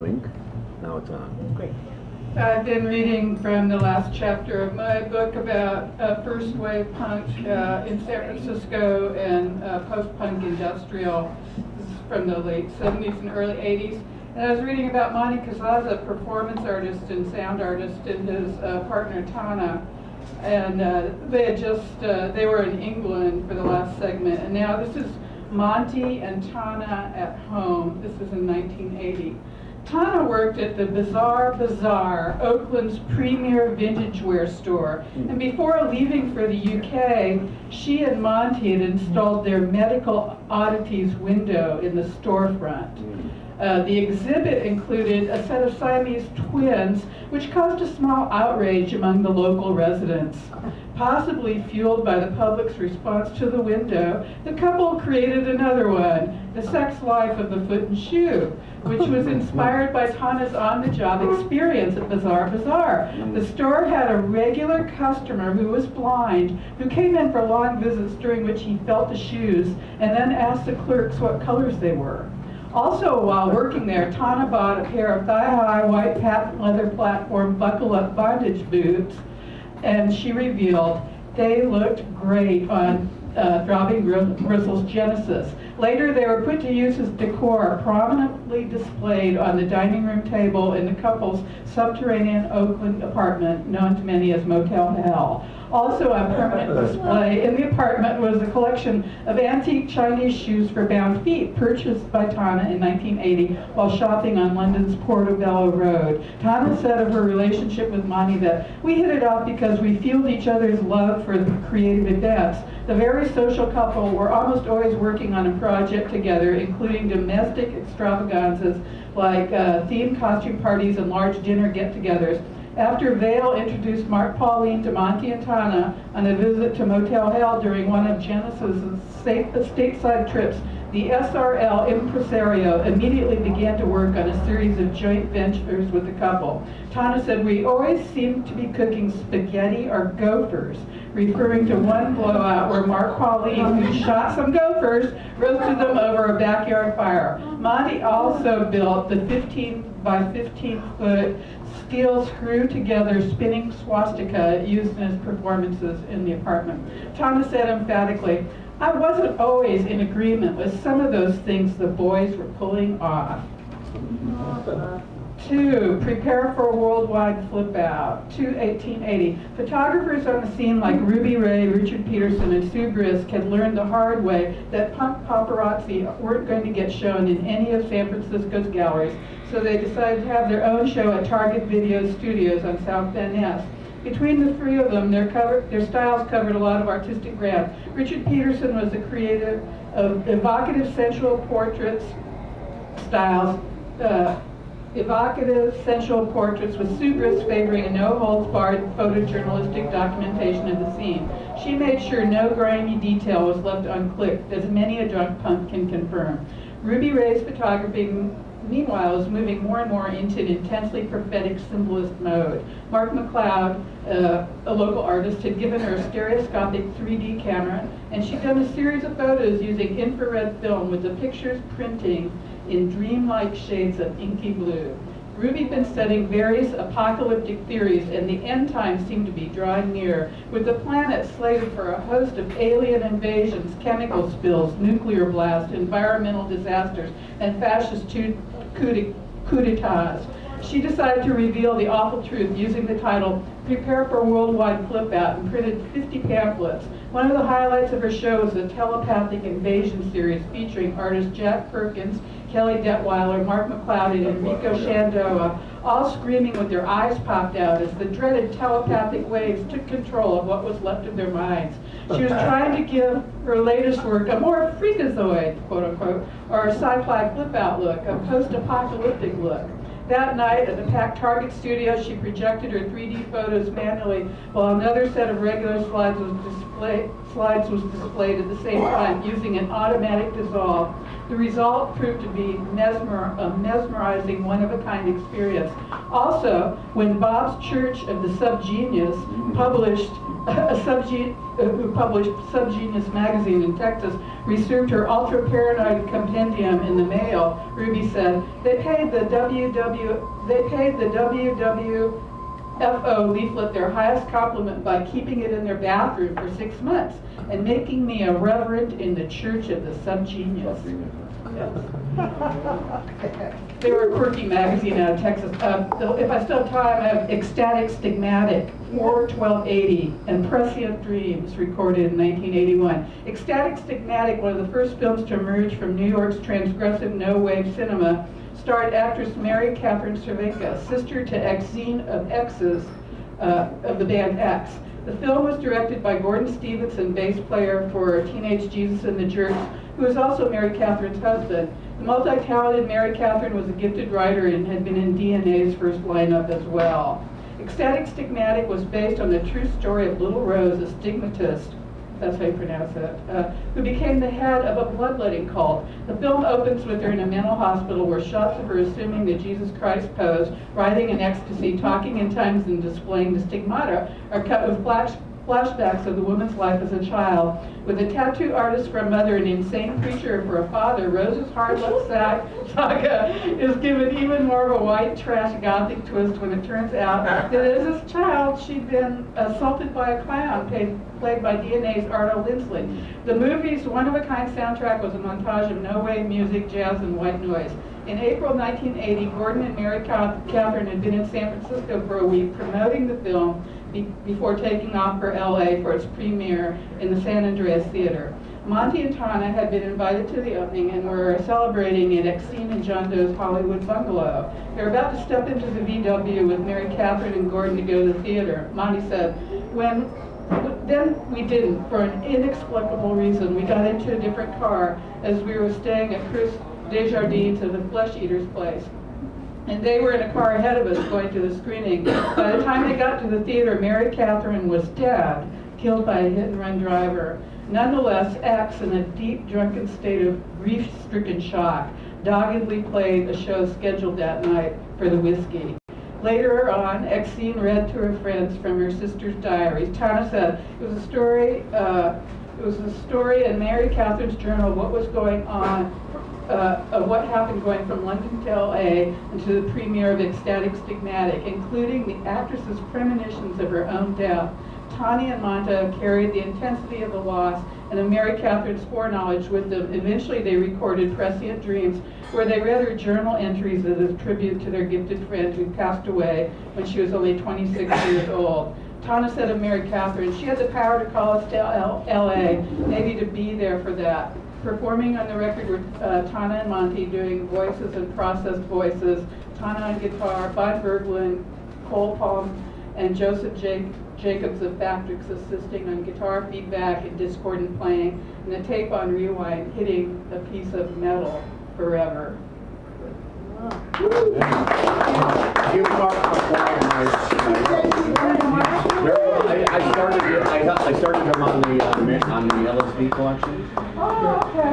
Now it's on. Great. I've been reading from the last chapter of my book about first wave punk in San Francisco and post-punk industrial. This is from the late 70s and early 80s. And I was reading about Monty Kazaza, performance artist and sound artist, and his partner Tana. And they were in England for the last segment. And now this is Monty and Tana at home. This is in 1980. Tana worked at the Bazaar, Oakland's premier vintage wear store. And before leaving for the UK, she and Monty had installed their medical oddities window in the storefront. The exhibit included a set of Siamese twins, which caused a small outrage among the local residents. Possibly fueled by the public's response to the window, the couple created another one, The Sex Life of the Foot and Shoe, which was inspired by Tana's on-the-job experience at Bazaar. The store had a regular customer who was blind, who came in for long visits during which he felt the shoes and then asked the clerks what colors they were. Also, while working there, Tana bought a pair of thigh-high white patent leather platform buckle-up bondage boots, and she revealed they looked great on Throbbing Gristle's Genesis. Later, they were put to use as decor, prominently displayed on the dining room table in the couple's subterranean Oakland apartment, known to many as Motel Hell. Also on permanent display in the apartment was a collection of antique Chinese shoes for bound feet purchased by Tana in 1980 while shopping on London's Portobello Road. Tana said of her relationship with Monty that we hit it off because we fueled each other's love for the creative events. The very social couple were almost always working on a project together, including domestic extravaganzas like themed costume parties and large dinner get-togethers. After Vail introduced Mark Pauline to Monty and Tana on a visit to Motel Hell during one of Genesis's stateside trips, the SRL impresario immediately began to work on a series of joint ventures with the couple. Tana said, "We always seemed to be cooking spaghetti or gophers," referring to one blowout where Mark Pauline, who shot some gophers, roasted them over a backyard fire. Monty also built the 15 by 15 foot steel screw-together spinning swastika used in his performances in the apartment. Tana said emphatically, "I wasn't always in agreement with some of those things the boys were pulling off." 2. Prepare for a worldwide flip-out. 1880. Photographers on the scene like Ruby Ray, Richard Peterson, and Sue Brisk had learned the hard way that punk paparazzi weren't going to get shown in any of San Francisco's galleries, so they decided to have their own show at Target Video Studios on South Van Ness. Between the three of them, their styles covered a lot of artistic ground. Richard Peterson was the creator of evocative sensual portraits styles, with Sue Brisk favoring a no-holds-barred photojournalistic documentation of the scene. She made sure no grimy detail was left unclipped, as many a drunk punk can confirm. Ruby Ray's photography, meanwhile, is moving more and more into an intensely prophetic symbolist mode. Mark McLeod, a local artist, had given her a stereoscopic 3D camera, and she'd done a series of photos using infrared film with the pictures printing in dreamlike shades of inky blue. Ruby'd been studying various apocalyptic theories, and the end times seemed to be drawing near, with the planet slated for a host of alien invasions, chemical spills, nuclear blasts, environmental disasters, and fascist coup d'etats. She decided to reveal the awful truth using the title "Prepare for a Worldwide Flip-Out" and printed 50 pamphlets. One of the highlights of her show was the Telepathic Invasion series featuring artists Jack Perkins, Kelly Detweiler, Mark McLeod, and Enrico Shandoa, all screaming with their eyes popped out as the dreaded telepathic waves took control of what was left of their minds. She was trying to give her latest work a more freakazoid, quote-unquote, or a sci-fi flip-out look, a post-apocalyptic look. That night at the packed Target studio, she projected her 3D photos manually while another set of regular slides was displayed at the same time using an automatic dissolve. The result proved to be a mesmerizing, one-of-a-kind experience. Also, when Bob's Church of the Subgenius published who published Subgenius magazine in Texas, received her ultra-paranoid compendium in the mail, Ruby said, they paid the WWFO leaflet their highest compliment by keeping it in their bathroom for 6 months and making me a reverend in the Church of the Subgenius. Yes. They were a quirky magazine out of Texas. If I still have time, I have Ecstatic Stigmatic, 4/12/80, and Prescient Dreams, recorded in 1981. Ecstatic Stigmatic, one of the first films to emerge from New York's transgressive no-wave cinema, starred actress Mary Catherine Cervenka, sister to Exene of X's, of the band X. The film was directed by Gordon Stevenson, bass player for Teenage Jesus and the Jerks, who was also Mary Catherine's husband. The multi-talented Mary Catherine was a gifted writer and had been in DNA's first lineup as well. Ecstatic Stigmatic was based on the true story of Little Rose, a stigmatist, that's how you pronounce it, who became the head of a bloodletting cult. The film opens with her in a mental hospital where shots of her assuming the Jesus Christ pose, writhing in ecstasy, talking in tongues, and displaying the stigmata are cut with flashbacks of the woman's life as a child. With a tattoo artist for a mother and an insane preacher for a father, Rose's hard luck saga is given even more of a white trash gothic twist when it turns out that as a child she'd been assaulted by a clown played by DNA's Arno Lindsley. The movie's one-of-a-kind soundtrack was a montage of no-wave music, jazz, and white noise. In April 1980, Gordon and Mary Catherine had been in San Francisco for a week promoting the film before taking off for LA for its premiere in the San Andreas Theater. Monty and Tana had been invited to the opening and were celebrating at Exene and John Doe's Hollywood bungalow. They were about to step into the VW with Mary Catherine and Gordon to go to the theater. Monty said, then we didn't, for an inexplicable reason. We got into a different car as we were staying at Chris Desjardins of the Flesh Eater's place. And they were in a car ahead of us going to the screening. By the time they got to the theater, Mary Catherine was dead, killed by a hit-and-run driver. Nonetheless, X, in a deep, drunken state of grief-stricken shock, doggedly played a show scheduled that night for the whiskey. Later on, Exene read to her friends from her sister's diaries. Tana said, it was a story in Mary Catherine's journal of what was going on, of what happened going from London to LA and to the premiere of Ecstatic Stigmatic, including the actress's premonitions of her own death. Tani and Monta carried the intensity of the loss and of Mary Catherine's foreknowledge with them. Eventually they recorded Prescient Dreams, where they read her journal entries as a tribute to their gifted friend who passed away when she was only 26 years old. Tana said of Mary Catherine, she had the power to call us to LA, maybe to be there for that. Performing on the record were Tana and Monty doing voices and processed voices, Tana on guitar, Bud Berglund, Cole Palm, and Joseph Jacobs of Factrix assisting on guitar feedback and discordant playing, and the tape on rewind hitting a piece of metal forever. Give Mark McClure I started him on the LSD collection. Oh, okay.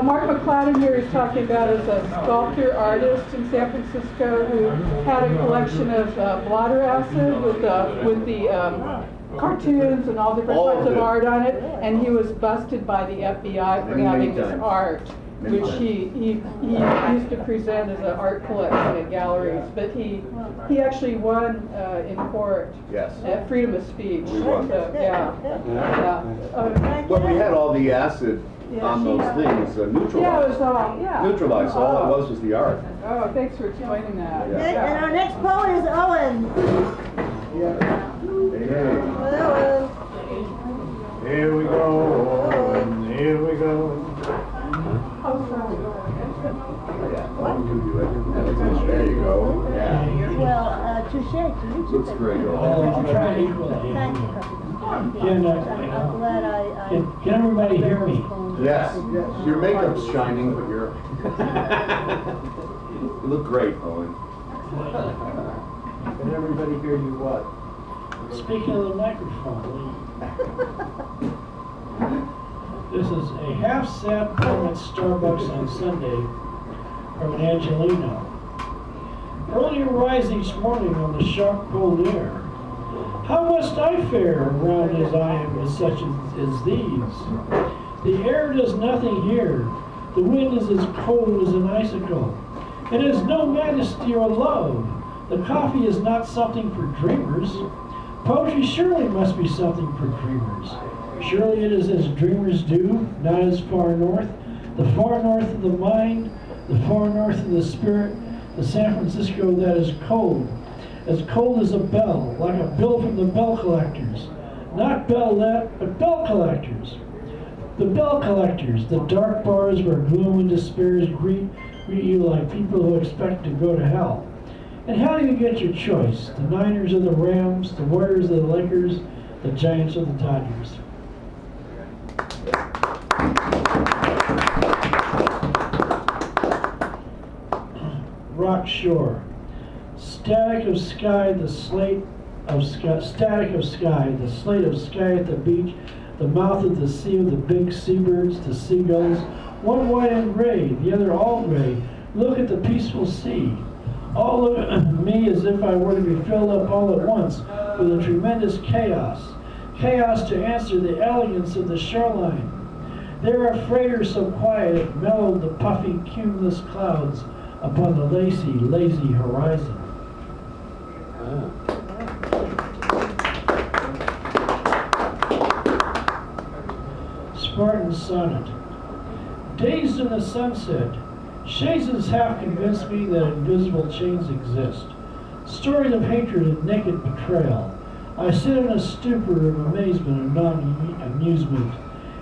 Mark McCloud here is talking about as a sculptor artist in San Francisco who had a collection of blotter acid with the cartoons and all different types of art on it, and he was busted by the FBI for having this art, which he used to present as an art collection at galleries, but he actually won in court. Yes. At freedom of speech. We won. So, yeah. Well, we had all the acid on those things neutralized. Yeah, it was all, neutralized. So all it was the art. Oh, thanks for explaining that. Yeah. And our next poet is Owen. Owen. Here we go, Owen, here we go. There you go. Yeah. Well, touche to you too. Looks great. Thank you, I'm glad Can everybody hear me? Yes. Your makeup's shining, but you're... You look great, Owen. Can everybody hear you what? Speaking of the microphone. This is a half-sat poem at Starbucks on Sunday from an Angelino. Earlier rise each morning on the sharp cold air, How must I fare around as I am with such as these? The air does nothing here. The wind is as cold as an icicle. It has no majesty or love. The coffee is not something for dreamers. Poetry surely must be something for dreamers. Surely it is as dreamers do, not as far north. The far north of the mind, the far north of the spirit, the San Francisco that is cold as a bell, like a bill from the bell collectors. Not bellette, but bell collectors. The bell collectors, the dark bars where gloom and despair greet you like people who expect to go to hell. And how do you get your choice? The Niners or the Rams, the Warriors or the Lakers, the Giants or the Dodgers. Rock shore. Static of sky, the slate of sky, static of sky, the slate of sky at the beach, the mouth of the sea with the big seabirds, the seagulls, one white and gray, the other all gray. Look at the peaceful sea. All of me as if I were to be filled up all at once with a tremendous chaos. Chaos to answer the elegance of the shoreline. There are freighters so quiet it mellowed the puffy cumulus clouds upon the lazy horizon. Spartan Sonnet. Dazed in the sunset, Shazes half convinced me that invisible chains exist. Stories of hatred and naked betrayal. I sit in a stupor of amazement and non-amusement.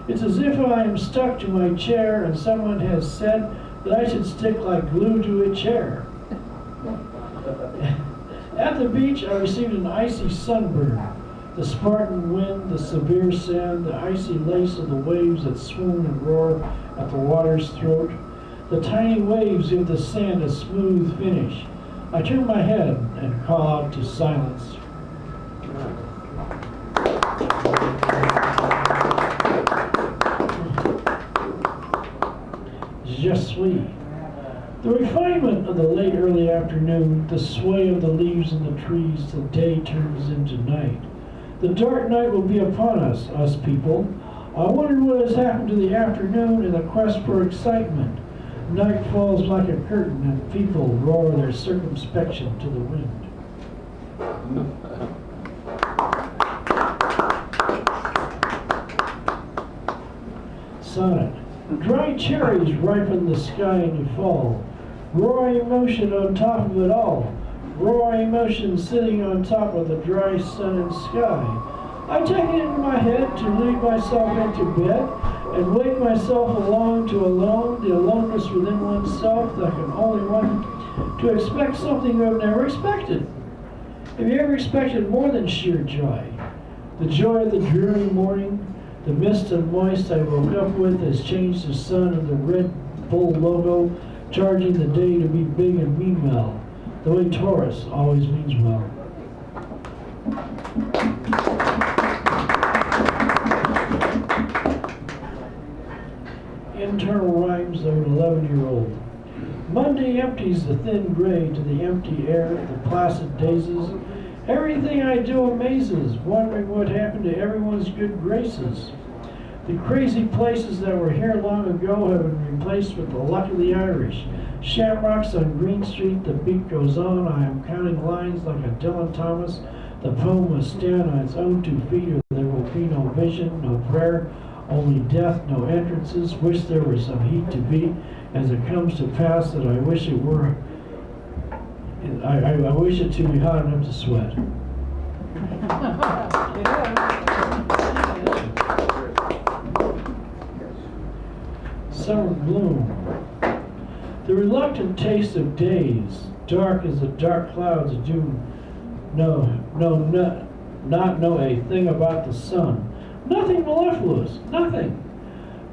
It's as if I am stuck to my chair and someone has said that I should stick like glue to a chair. At the beach, I received an icy sunburn. The Spartan wind, the severe sand, the icy lace of the waves that swoon and roar at the water's throat. The tiny waves give the sand a smooth finish. I turn my head and call out to silence. Je suis. The refinement of the late early afternoon, the sway of the leaves in the trees till day turns into night. The dark night will be upon us people. I wonder what has happened to the afternoon in the quest for excitement. Night falls like a curtain and people roar their circumspection to the wind. Sonnet. Dry cherries ripen the sky in the fall. Raw emotion on top of it all. Raw emotion sitting on top of the dry sun and sky. I take it into my head to lead myself into bed and wake myself alone to alone, the aloneness within oneself that can only run to expect something I've never expected. Have you ever expected more than sheer joy? The joy of the dreary morning, the mist and moist I woke up with has changed the sun and the Red Bull logo, charging the day to be big and mean well, the way Taurus always means well. Internal rhymes of an 11-year-old. Monday empties the thin gray to the empty air, the placid dazes. Everything I do amazes, wondering what happened to everyone's good graces. The crazy places that were here long ago have been replaced with the luck of the Irish. Shamrocks on Green Street, the beat goes on. I am counting lines like a Dylan Thomas. The poem must stand on its own 2 feet, or there will be no vision, no prayer, only death, no entrances. Wish there were some heat to beat, as it comes to pass that I wish it were. I wish it to be hot enough to sweat. Summer bloom. The reluctant taste of days, dark as the dark clouds of June. Not know a thing about the sun. Nothing mellifluous, nothing.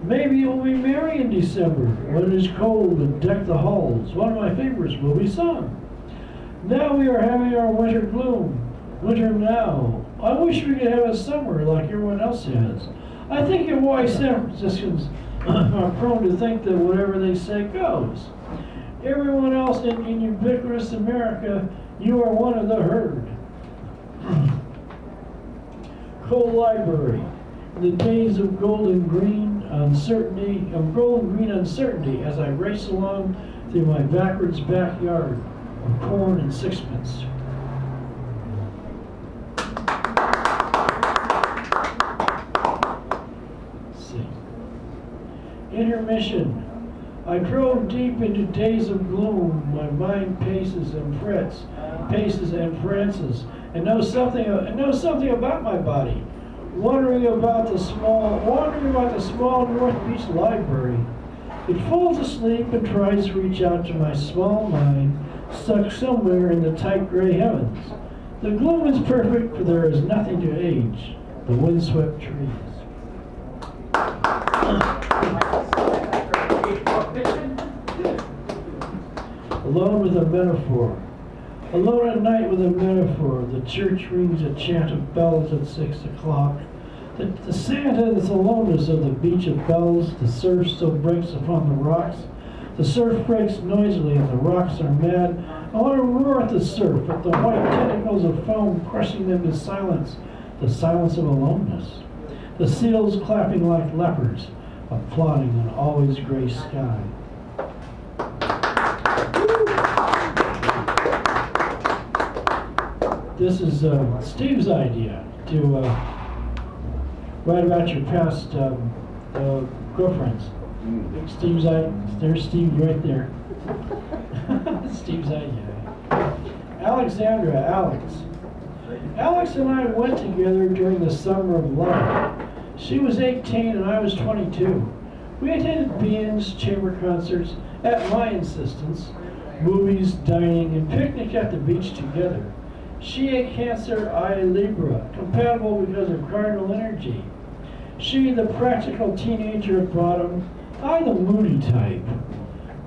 Maybe you'll be merry in December when it is cold and deck the halls. One of my favorites will be sung. Now we are having our winter gloom. Winter now. I wish we could have a summer like everyone else has. I think of why San Franciscans are prone to think that whatever they say goes. Everyone else in ubiquitous America, you are one of the herd. cold library. In the days of golden green uncertainty as I race along through my backwards backyard of corn and sixpence. Let's see. Intermission. I drove deep into days of gloom. My mind paces and frances, and knows something about my body. Wandering about the small North Beach library. It falls asleep and tries to reach out to my small mind, stuck somewhere in the tight gray heavens. The gloom is perfect, for there is nothing to age. The windswept trees. Alone with a metaphor. Alone at night with a metaphor. The church rings a chant of bells at 6 o'clock. The Santa is the aloneness of the beach of bells. The surf still breaks upon the rocks. The surf breaks noisily and the rocks are mad. I want to roar at the surf, at the white tentacles of foam crushing them to silence. The silence of aloneness. The seals clapping like leopards, applauding an always gray sky. This is Steve's idea to write about your past girlfriends. Steve's idea. There's Steve right there. Steve's idea. Alexandra, Alex and I went together during the summer of love. She was 18 and I was 22. We attended Beans, chamber concerts at my insistence, movies, dining, and picnic at the beach together. She a Cancer, I a Libra, compatible because of cardinal energy. She the practical teenager at bottom, I the moody type.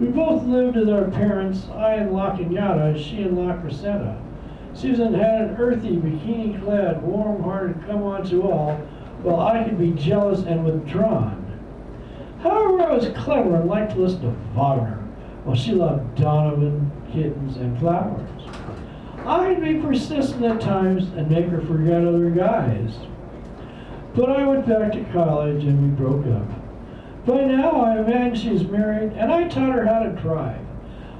We both lived with our parents, I in La Cañada, she in La Crescenta. Susan had an earthy, bikini-clad, warm-hearted come-on to all, while I could be jealous and withdrawn. However, I was clever and liked to listen to Wagner, while she loved Donovan, kittens, and flowers. I'd be persistent at times and make her forget other guys. But I went back to college and we broke up. By now I imagine she's married and I taught her how to drive.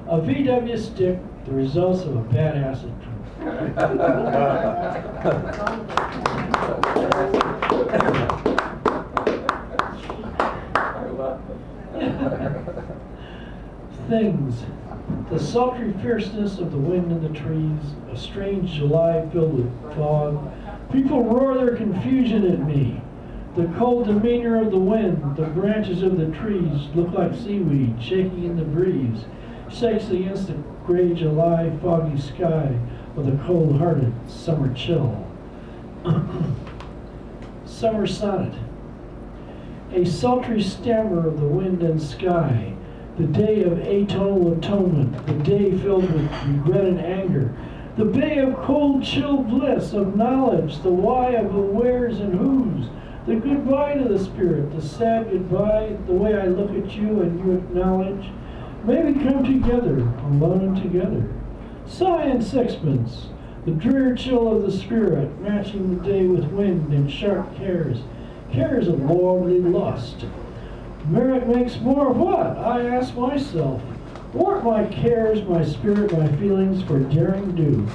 A VW stick, the results of a bad acid trip. Things. The sultry fierceness of the wind in the trees, a strange July filled with fog. People roar their confusion at me. The cold demeanor of the wind, the branches of the trees look like seaweed shaking in the breeze, shakes against the gray July foggy sky with a cold-hearted summer chill. Summer sonnet. A sultry stammer of the wind and sky. The day of atonal atonement, the day filled with regret and anger, the bay of cold, chill bliss, of knowledge, the why of the wheres and whos, the goodbye to the spirit, the sad goodbye, the way I look at you and you acknowledge. May we come together, alone and together. Sigh and sixpence, the drear chill of the spirit, matching the day with wind and sharp cares, cares of worldly lust. Merit makes more of what? I ask myself. Weren't my cares, my spirit, my feelings for daring do,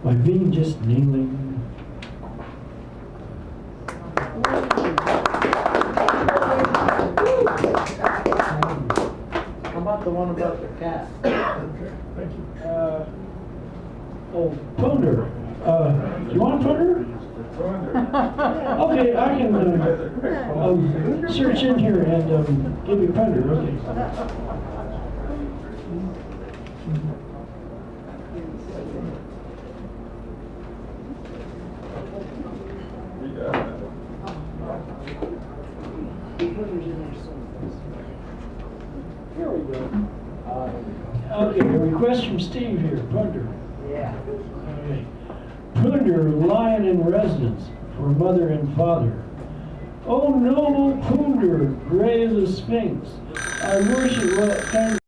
by being just kneeling? How about the one about the cat? Thank you. Ponder. Do you want Ponder? Okay, I can search in here and give you Ponder. Okay. Here we go. Okay, a request from Steve here. Ponder. Yeah. Okay. Ponder, lion in residence for mother and father. Oh, noble Ponder, gray as a sphinx, I worship what kind